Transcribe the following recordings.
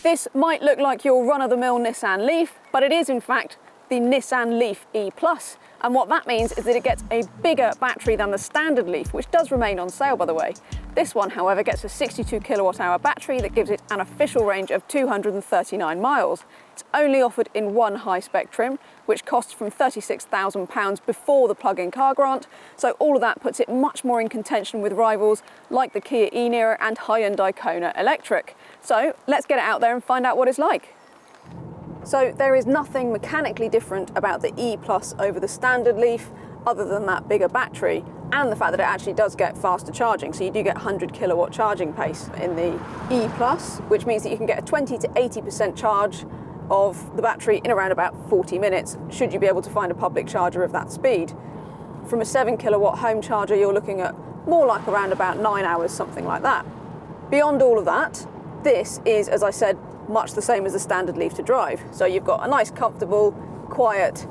This might look like your run-of-the-mill Nissan Leaf, but it is in fact the Nissan Leaf E+. And what that means is that it gets a bigger battery than the standard Leaf, which does remain on sale, by the way. This one, however, gets a 62 kilowatt-hour battery that gives it an official range of 239 miles. It's only offered in one high-spec trim, which costs from £36,000 before the plug-in car grant. So all of that puts it much more in contention with rivals like the Kia e-Niro and Hyundai Kona Electric. So let's get it out there and find out what it's like. So there is nothing mechanically different about the E+ over the standard Leaf other than that bigger battery and the fact that it actually does get faster charging. So you do get 100 kilowatt charging pace in the E+, which means that you can get a 20 to 80% charge of the battery in around about 40 minutes, should you be able to find a public charger of that speed. From a 7 kilowatt home charger, you're looking at more like around about 9 hours, something like that. Beyond all of that, this is, as I said, much the same as the standard Leaf to drive. So you've got a nice, comfortable, quiet,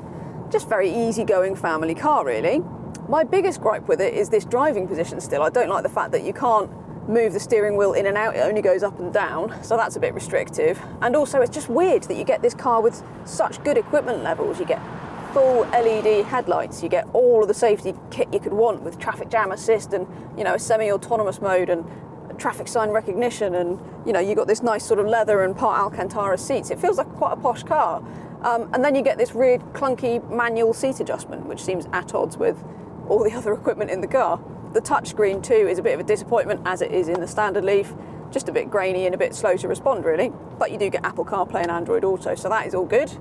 just very easygoing family car, really. My biggest gripe with it is this driving position still. I don't like the fact that you can't move the steering wheel in and out, it only goes up and down, so that's a bit restrictive. And also it's just weird that you get this car with such good equipment levels. You get full LED headlights, you get all of the safety kit you could want with traffic jam assist and, you know, a semi-autonomous mode and traffic sign recognition, and you know, you got this nice sort of leather and part Alcantara seats. It feels like quite a posh car. And then you get this weird clunky manual seat adjustment, which seems at odds with all the other equipment in the car. The touchscreen too is a bit of a disappointment, as it is in the standard Leaf. Just a bit grainy and a bit slow to respond, really. But you do get Apple CarPlay and Android Auto, so that is all good.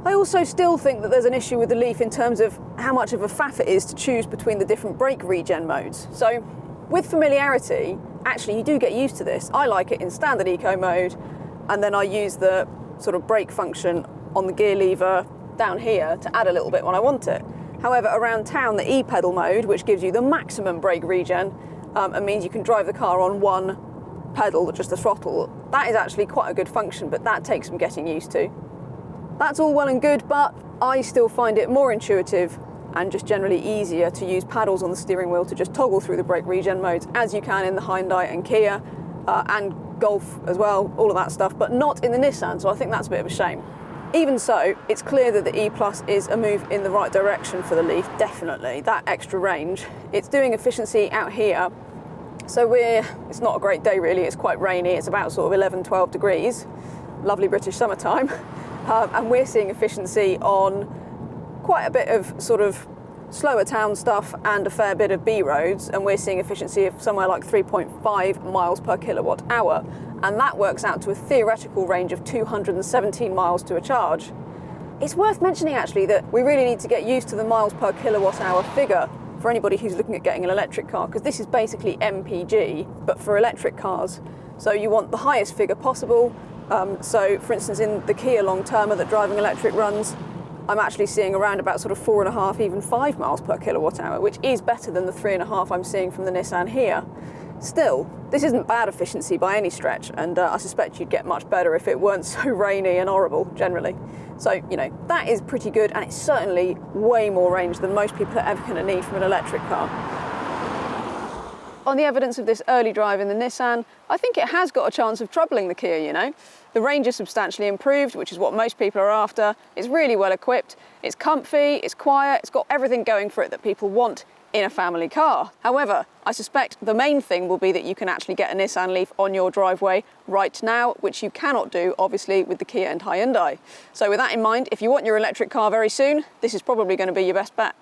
I also still think that there's an issue with the Leaf in terms of how much of a faff it is to choose between the different brake regen modes. So with familiarity, actually you do get used to this. I like it in standard eco mode, and then I use the sort of brake function on the gear lever down here to add a little bit when I want it. However, around town, the e-pedal mode, which gives you the maximum brake regen and means you can drive the car on one pedal, just the throttle, that is actually quite a good function, but that takes some getting used to. That's all well and good, but I still find it more intuitive and just generally easier to use paddles on the steering wheel to just toggle through the brake regen modes, as you can in the Hyundai and Kia and Golf as well, all of that stuff, but not in the Nissan, so I think that's a bit of a shame. Even so, it's clear that the E+ is a move in the right direction for the Leaf, definitely. That extra range. It's doing efficiency out here, so it's not a great day really, it's quite rainy, it's about sort of 11, 12 degrees, lovely British summertime, and we're seeing efficiency on quite a bit of sort of slower town stuff and a fair bit of B roads, and we're seeing efficiency of somewhere like 3.5 miles per kilowatt hour, and that works out to a theoretical range of 217 miles to a charge. It's worth mentioning actually that we really need to get used to the miles per kilowatt hour figure for anybody who's looking at getting an electric car, because this is basically MPG but for electric cars. So you want the highest figure possible. So for instance, in the Kia long-termer that Driving Electric runs, I'm actually seeing around about sort of 4.5, even 5 miles per kilowatt hour, which is better than the 3.5 I'm seeing from the Nissan here. Still, this isn't bad efficiency by any stretch, and I suspect you'd get much better if it weren't so rainy and horrible generally. So, you know, that is pretty good, and it's certainly way more range than most people are ever going to need from an electric car. On the evidence of this early drive in the Nissan, I think it has got a chance of troubling the Kia, you know. The range is substantially improved, which is what most people are after. It's really well equipped, it's comfy, it's quiet, it's got everything going for it that people want in a family car. However, I suspect the main thing will be that you can actually get a Nissan Leaf on your driveway right now, which you cannot do, obviously, with the Kia and Hyundai. So with that in mind, if you want your electric car very soon, this is probably going to be your best bet.